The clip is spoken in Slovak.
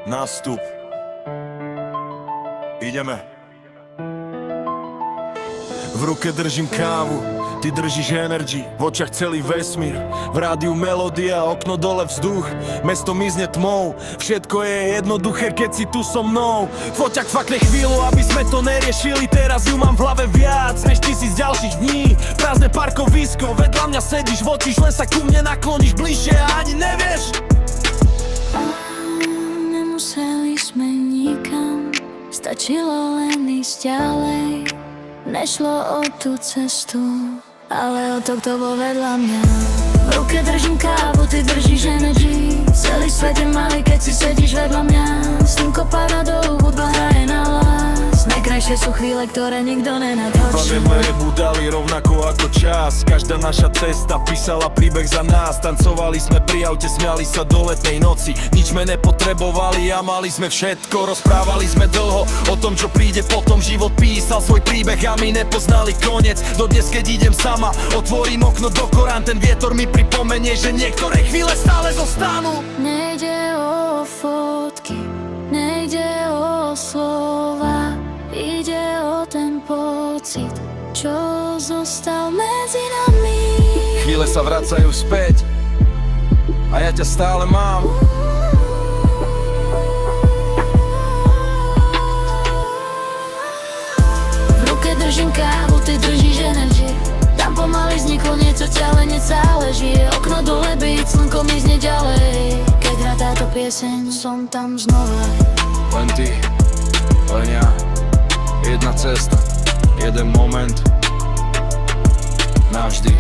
Nástup. Ideme. V ruke držím kávu, ty držíš energy, v očiach celý vesmír, v rádiu melódia, okno dole vzduch, mesto mizne tmou, všetko je jednoduché, keď si tu so mnou. Foťak fakne chvíľu, aby sme to neriešili, teraz ju mám v hlave viac než 1000 ďalších dní. Prázdne parkovisko, vedľa mňa sedíš, v očíš, len sa ku mne nakloníš bližšie a ani nevieš. Nemuseli sme nikam, stačilo len ísť ďalej. Nešlo o tú cestu, ale o to, kto bol vedľa mňa. V ruke držím kávu, ty držíš energy. Celý svet je malý, keď si sedíš vedľa mňa. Slnko padá dolu, hudba hraje na hlas. Najkrajšie sú chvíle, ktoré nikto nenatočí. Pane nebu dali rovnako ako čas. Každá naša cesta písala príbeh za nás. Tancovali sme pri aute, smiali sa do letnej noci. Nič sme nepotrebovali a mali sme všetko. Rozprávali sme dlho o tom, čo príde potom. Život písal svoj príbeh a my nepoznali koniec. Dodnes, keď idem sama, otvorím okno do Korán. Ten vietor mi pripomenie, že niektoré chvíle stále zostanú. Nejde o fotky, nejde o slova, ide o ten pocit, čo zostal medzi nami. Chvíle sa vracajú späť a ja ťa stále mám. V ruke držím kávu, ty držíš energy. Tam pomaly vzniklo niečo, ťa len nezáleží. Okno dole byť, slnko mizne ďalej. Keď hrá táto pieseň, som tam znova. Len ty, len ja. Jedna cesta, jeden moment. Navždy.